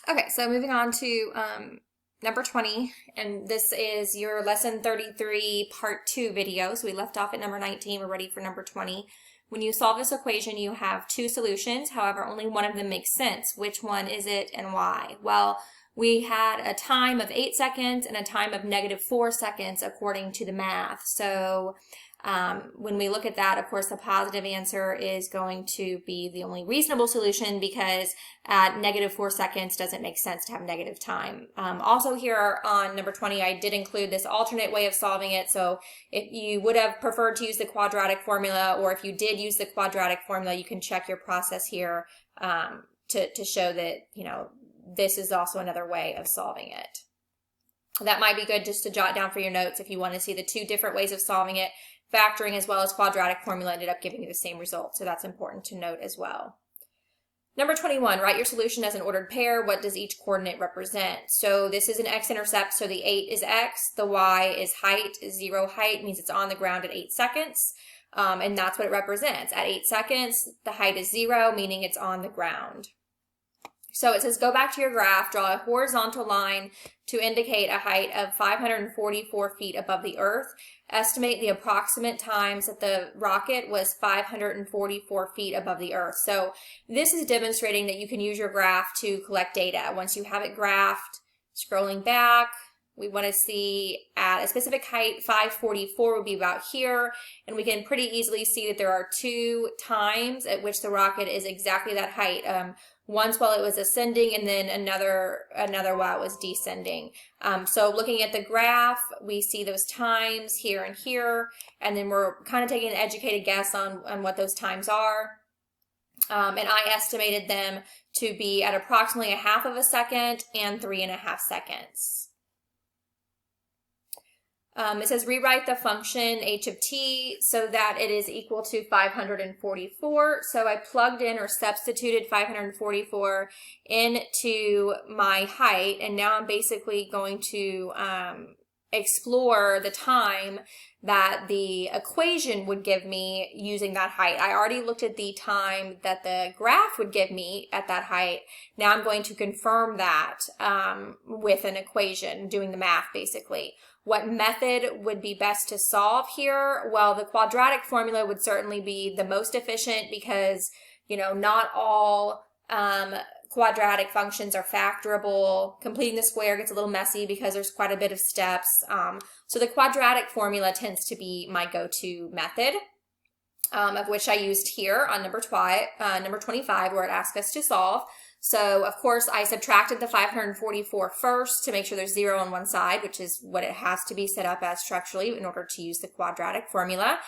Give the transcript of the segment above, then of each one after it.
Okay, so moving on to number 20, and this is your lesson 33 part 2 video. So we left off at number 19, we're ready for number 20. When you solve this equation, you have two solutions. However, only one of them makes sense. Which one is it and why? Well, we had a time of 8 seconds and a time of -4 seconds according to the math. So when we look at that, of course, the positive answer is going to be the only reasonable solution because at -4 seconds doesn't make sense to have negative time. Also here on number 20, I did include this alternate way of solving it. So if you would have preferred to use the quadratic formula, or if you did use the quadratic formula, you can check your process here to show that, you know, this is also another way of solving it. That might be good just to jot down for your notes if you want to see the two different ways of solving it. Factoring as well as quadratic formula ended up giving you the same result, so that's important to note as well. Number 21, write your solution as an ordered pair. What does each coordinate represent? So this is an x-intercept, so the 8 is x, the y is height. 0 height means it's on the ground at 8 seconds, and that's what it represents. At 8 seconds, the height is 0, meaning it's on the ground. So it says, go back to your graph, draw a horizontal line to indicate a height of 544 feet above the earth. Estimate the approximate times that the rocket was 544 feet above the earth. So this is demonstrating that you can use your graph to collect data. Once you have it graphed, scrolling back, we want to see at a specific height, 544 would be about here, and we can pretty easily see that there are two times at which the rocket is exactly that height. Once while it was ascending, and then another while it was descending. So looking at the graph, we see those times here and here, and then we're kind of taking an educated guess on what those times are. And I estimated them to be at approximately 1/2 second and 3.5 seconds. It says rewrite the function h of t so that it is equal to 544. So I plugged in or substituted 544 into my height, and now I'm basically going to explore the time that the equation would give me using that height. I already looked at the time that the graph would give me at that height. Now I'm going to confirm that with an equation, doing the math basically. What method would be best to solve here? Well, the quadratic formula would certainly be the most efficient because, you know, not all quadratic functions are factorable. Completing the square gets a little messy because there's quite a bit of steps. So the quadratic formula tends to be my go-to method, of which I used here on number 25, where it asks us to solve. So, of course, I subtracted the 544 first to make sure there's 0 on one side, which is what it has to be set up as structurally in order to use the quadratic formula.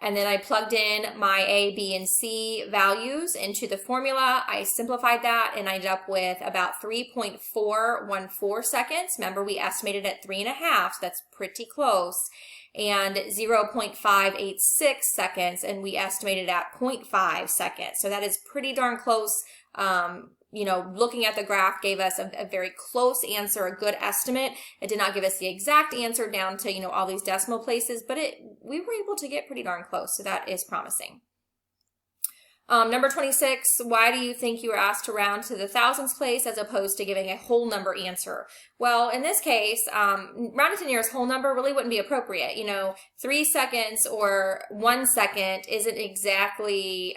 And then I plugged in my A, B, and C values into the formula. I simplified that and I ended up with about 3.414 seconds. Remember, we estimated at 3.5, so that's pretty close. And 0.586 seconds, and we estimated at 0.5 seconds. So that is pretty darn close. You know, looking at the graph gave us a very close answer, a good estimate. It did not give us the exact answer down to, you know, all these decimal places, but we were able to get pretty darn close, so that is promising. Number 26, why do you think you were asked to round to the thousands place as opposed to giving a whole number answer? Well, in this case, rounding to the nearest whole number really wouldn't be appropriate. You know, 3 seconds or 1 second isn't exactly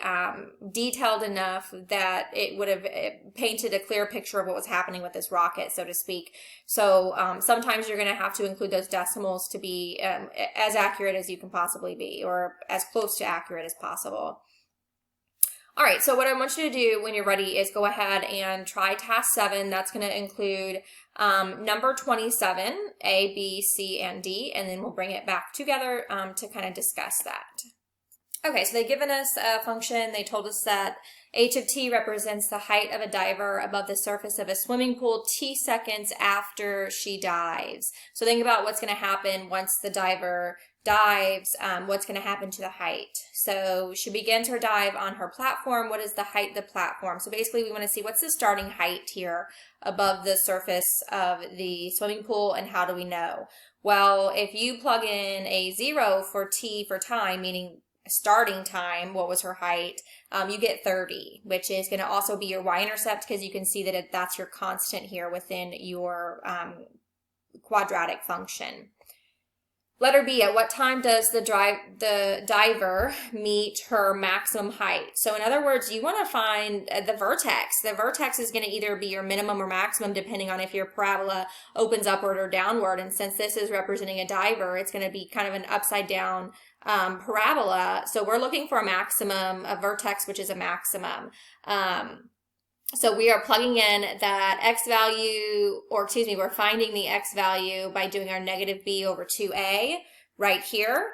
detailed enough that it would have painted a clear picture of what was happening with this rocket, so to speak. So sometimes you're going to have to include those decimals to be as accurate as you can possibly be, or as close to accurate as possible. All right, so what I want you to do when you're ready is go ahead and try task 7. That's going to include number 27, A, B, C, and D, and then we'll bring it back together to kind of discuss that. Okay, so they've given us a function. They told us that h of t represents the height of a diver above the surface of a swimming pool t seconds after she dives. So think about what's going to happen once the diver dives, what's going to happen to the height. So she begins her dive on her platform. What is the height of the platform? So basically we want to see what's the starting height here above the surface of the swimming pool, and how do we know? Well, if you plug in a 0 for t for time, meaning starting time, what was her height, you get 30, which is going to also be your y-intercept, because you can see that that's your constant here within your quadratic function. Letter B, at what time does the diver meet her maximum height? So in other words, you want to find the vertex. The vertex is going to either be your minimum or maximum depending on if your parabola opens upward or downward. And since this is representing a diver, it's going to be kind of an upside down parabola. So we're looking for a maximum, a vertex, which is a maximum. So we are plugging in that x value, or excuse me, we're finding the x value by doing our negative b over 2a right here,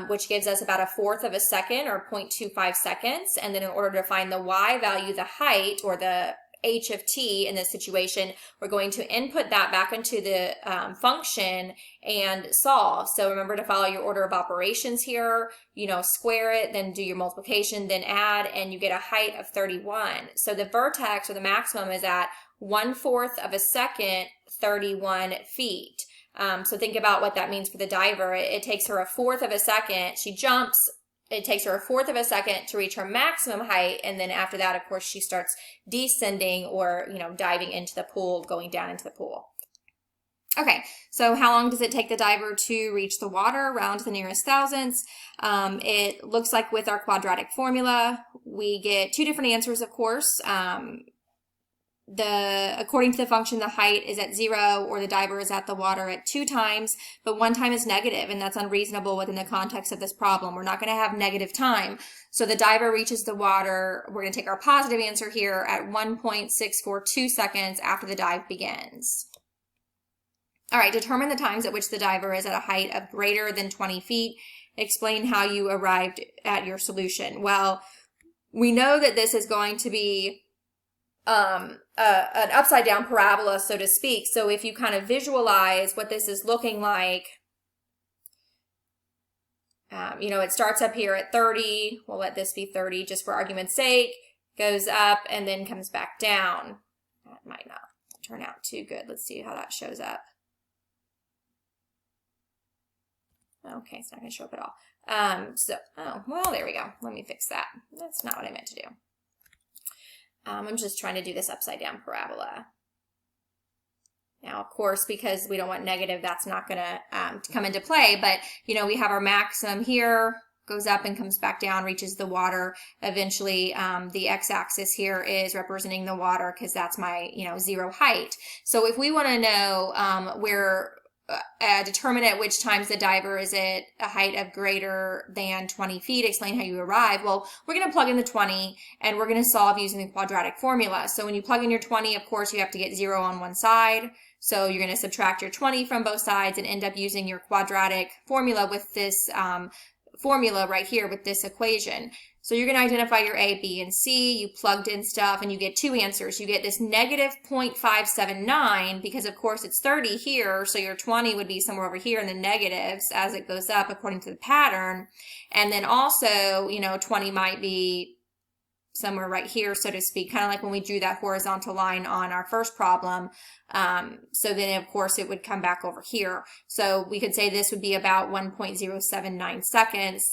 which gives us about 1/4 of a second, or 0.25 seconds. And then in order to find the y value, the height, or the h of t in this situation, we're going to input that back into the function and solve. So remember to follow your order of operations here, square it, then do your multiplication, then add, and you get a height of 31. So the vertex, or the maximum, is at 1/4 of a second, 31 feet. So think about what that means for the diver. It takes her 1/4 of a second. She jumps. It takes her 1/4 of a second to reach her maximum height, and then after that, of course, she starts descending, or diving into the pool, going down into the pool. Okay, so how long does it take the diver to reach the water? Round to the nearest thousandths. It looks like with our quadratic formula, we get two different answers, of course. According to the function, the height is at 0, or the diver is at the water at 2 times, but 1 time is negative, and that's unreasonable within the context of this problem. We're not going to have negative time. So the diver reaches the water, we're going to take our positive answer here, at 1.642 seconds after the dive begins. All right, determine the times at which the diver is at a height of greater than 20 feet. Explain how you arrived at your solution. Well, we know that this is going to be an upside down parabola, so to speak. So if you kind of visualize what this is looking like, it starts up here at 30. We'll let this be 30 just for argument's sake. Goes up and then comes back down. That might not turn out too good. Let's see how that shows up. Okay, it's not going to show up at all. Well, there we go. Let me fix that. That's not what I meant to do. I'm just trying to do this upside down parabola. Now, of course, because we don't want negative, that's not going to come into play. But, we have our maximum here, goes up and comes back down, reaches the water. Eventually, the x-axis here is representing the water, because that's my, 0 height. So if we want to know determine at which times the diver is at a height of greater than 20 feet, explain how you arrive. Well, we're going to plug in the 20, and we're going to solve using the quadratic formula. So when you plug in your 20, of course, you have to get 0 on one side. So you're going to subtract your 20 from both sides and end up using your quadratic formula with this formula right here with this equation. So you're going to identify your A, B, and C. You plugged in stuff, and you get 2 answers. You get this negative 0.579, because of course it's 30 here, so your 20 would be somewhere over here in the negatives as it goes up according to the pattern. And then also, 20 might be somewhere right here, so to speak, kind of like when we drew that horizontal line on our first problem. So then, of course, it would come back over here. So we could say this would be about 1.079 seconds.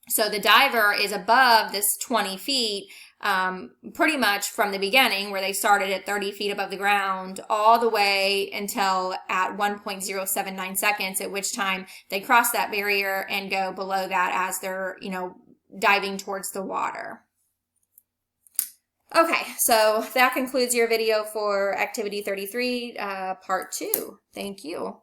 So the diver is above this 20 feet pretty much from the beginning, where they started at 30 feet above the ground, all the way until at 1.079 seconds, at which time they cross that barrier and go below that as they're, diving towards the water. Okay, so that concludes your video for Activity 33, Part 2. Thank you.